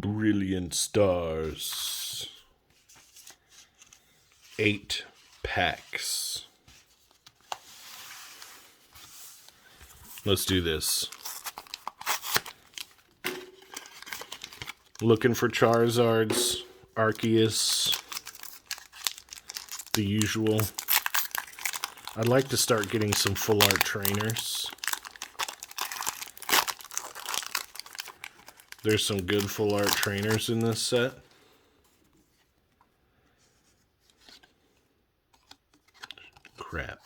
Brilliant Stars. 8 packs. Let's do this. Looking for Charizards, Arceus, the usual. I'd like to start getting some full art trainers. There's some good full art trainers in this set. Crap.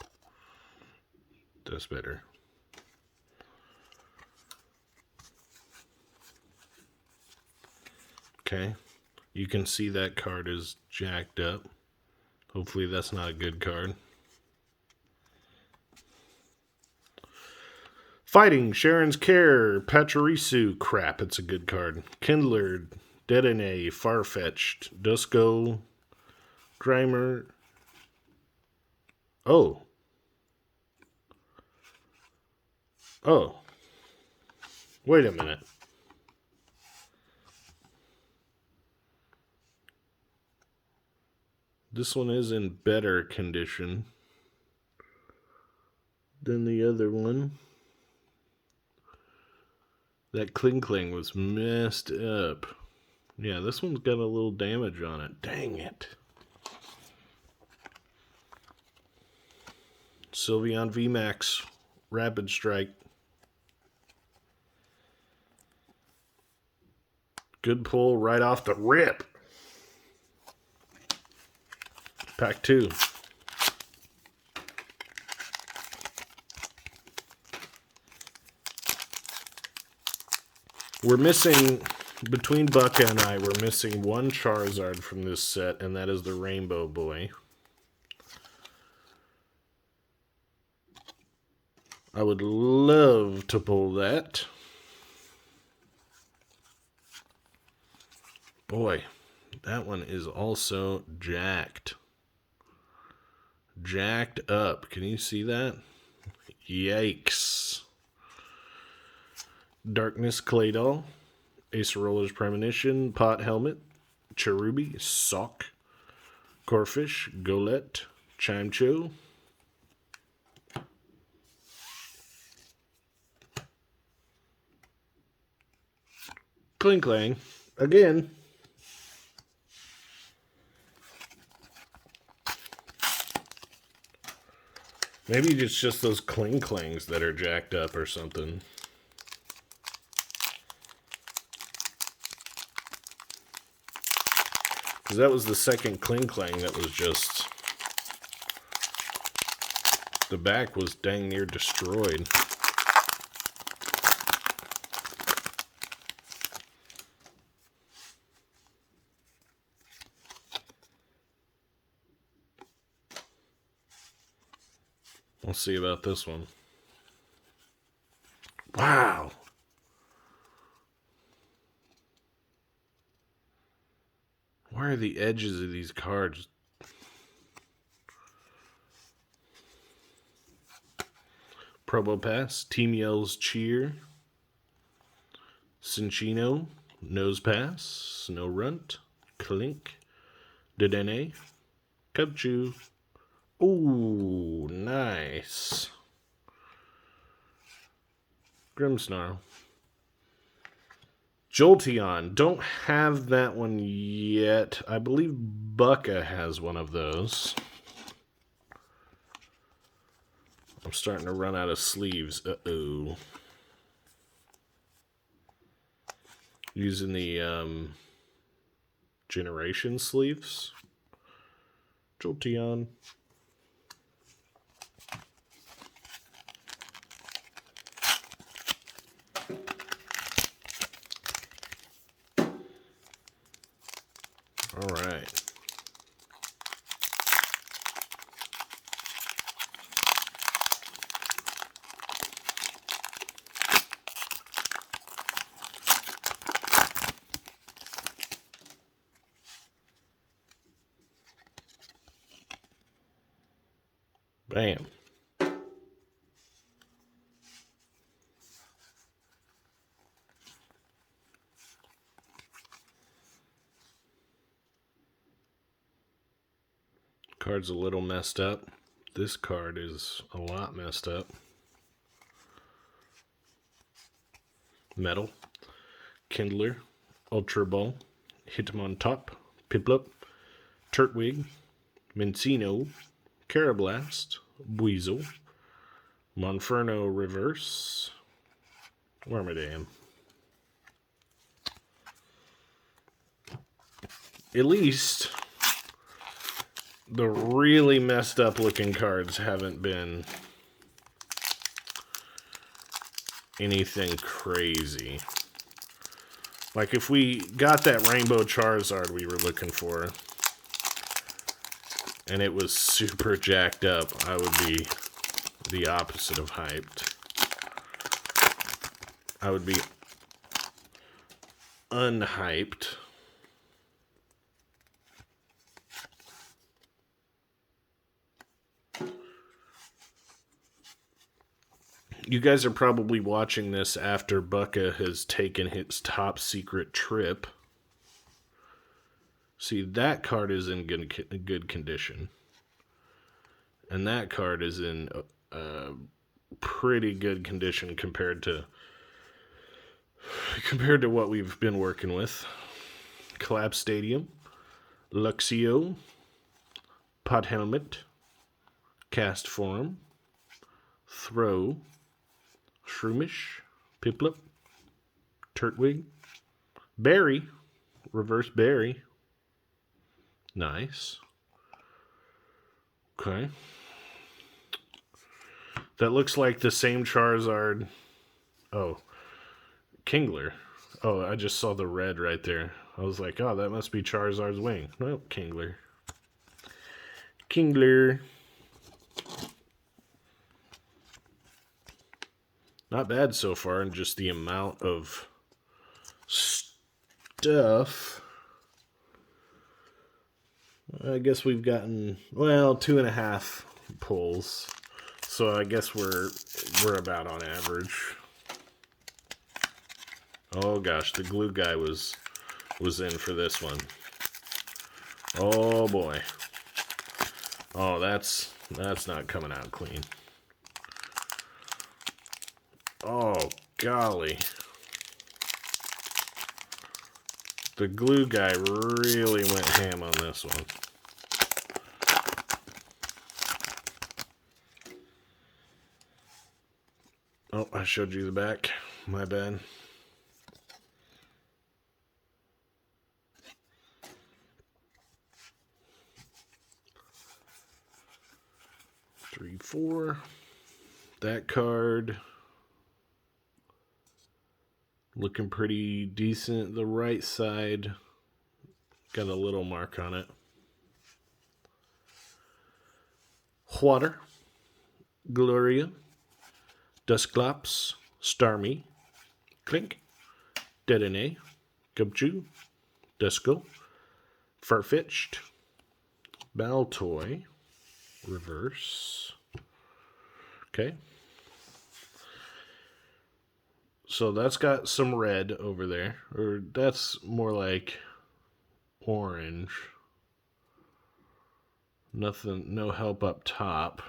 That's better. Okay. You can see that card is jacked up. Hopefully that's not a good card. Fighting, Sharon's Care, Pachirisu. Crap, it's a good card. Kindler, Dedenne, Farfetch'd, Dusko, Grimer. Oh. Wait a minute. This one is in better condition than the other one. That Kling was messed up. Yeah, this one's got a little damage on it. Dang it. Sylveon VMAX. Rapid Strike. Good pull right off the rip. Pack 2. We're missing, between Bucka and I, we're missing one Charizard from this set, and that is the Rainbow Boy. I would love to pull that. Boy, that one is also jacked. Jacked up. Can you see that? Yikes. Darkness Claydol, Acerolar's Premonition, Pot Helmet, Cherubi, Sock, Corphish, Golett, Chimecho. Kling again. Maybe it's just those Kling that are jacked up or something. Because that was the second Kling that was just... The back was dang near destroyed. We'll see about this one. Wow. Why are the edges of these cards? Probopass, Team Yell's Cheer, Cinchino, Nosepass, Snorunt, Clink, Dedenne, Cubchoo. Ooh, nice. Grimmsnarl. Jolteon. Don't have that one yet. I believe Bucka has one of those. I'm starting to run out of sleeves. Uh-oh. Using the Generation sleeves. Jolteon. All right. Bam. card's a little messed up. This card is a lot messed up. Metal, Kindler, Ultra Ball, Hitmontop, Piplup, Turtwig, Minccino, Carablast, Buizel, Monferno Reverse, Wormadam. At least the really messed up looking cards haven't been anything crazy. Like if we got that Rainbow Charizard we were looking for and it was super jacked up, I would be the opposite of hyped. I would be unhyped. You guys are probably watching this after Bucka has taken his top secret trip. See, that card is in good condition. And that card is in pretty good condition compared to what we've been working with. Collapse Stadium, Luxio, Pot Helmet, Cast Form, Throw, Shroomish, Piplup, Turtwig, Berry, Reverse Berry. Nice. Okay. That looks like the same Charizard. Oh, Kingler. Oh, I just saw the red right there. I was like, oh, that must be Charizard's wing. Nope, Kingler. Kingler. Not bad so far, and just the amount of stuff. I guess we've gotten, well, 2.5 pulls. So I guess we're about on average. Oh gosh, the glue guy was in for this one. Oh boy. Oh, that's not coming out clean. Oh, golly. The glue guy really went ham on this one. Oh, I showed you the back. My bad. Three, four. That card looking pretty decent. The right side got a little mark on it. Water, Gloria, Dusclops, Starmie, Clink, Dedenne, Gumshoe, Duskull, Farfetch'd, Baltoy, Reverse. Okay. So that's got some red over there. Or that's more like orange. Nothing, no help up top.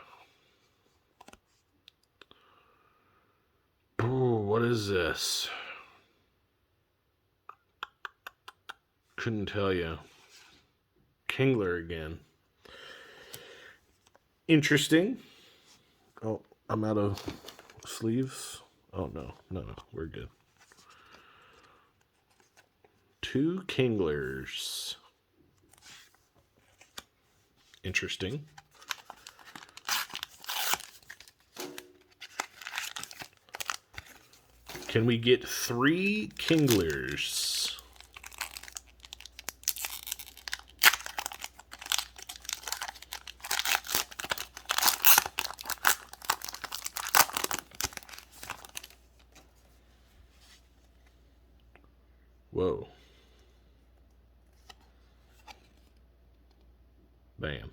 Ooh, what is this? Couldn't tell you. Kingler again. Interesting. Oh, I'm out of sleeves. Oh, no, we're good. 2 Kinglers. Interesting. Can we get 3 Kinglers? Whoa. Bam.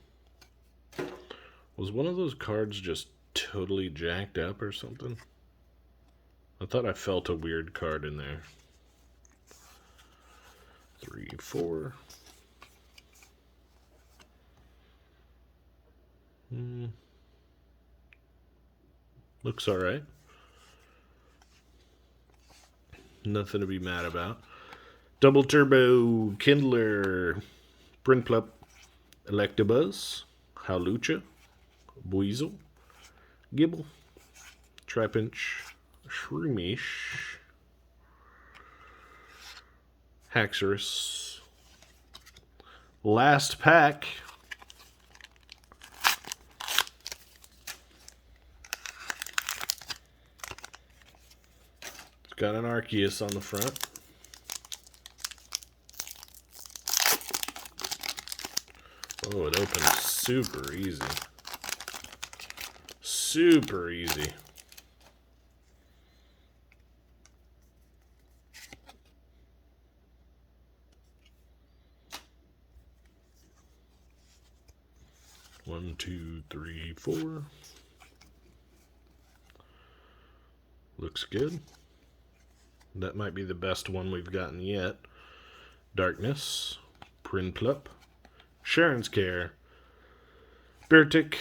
Was one of those cards just totally jacked up or something? I thought I felt a weird card in there. 3, 4. Looks alright. Nothing to be mad about. Double Turbo, Kindler, Prinplup, Electabuzz, Hawlucha, Buizel, Gibble, Trapinch, Shroomish, Haxorus. Last pack. It's got an Arceus on the front. Oh, it opens super easy. Super easy. One, two, three, four. Looks good. That might be the best one we've gotten yet. Darkness, Prinplup, Sharon's Care, Beartic,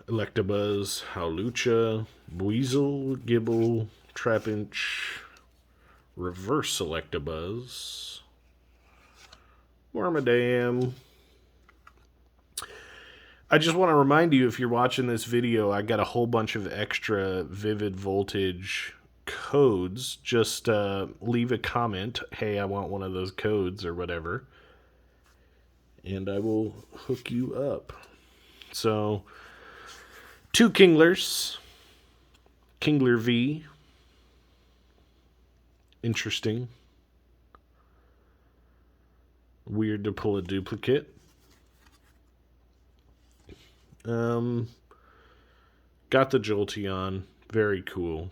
Electabuzz, Hawlucha, Buizel, Gibble, Trapinch, Reverse Electabuzz, Wormadam. I just want to remind you, if you're watching this video, I got a whole bunch of extra Vivid Voltage codes. Just leave a comment, hey, I want one of those codes or whatever, and I will hook you up. So, 2 Kinglers, Kingler V, interesting, weird to pull a duplicate. Got the Jolteon, very cool.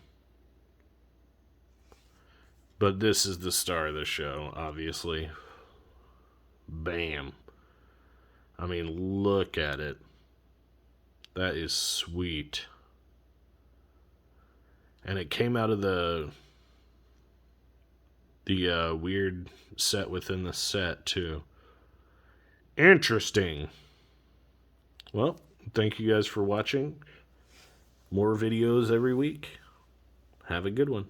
But this is the star of the show, obviously. Bam. I mean, look at it. That is sweet. And it came out of the weird set within the set, too. Interesting. Well, thank you guys for watching. More videos every week. Have a good one.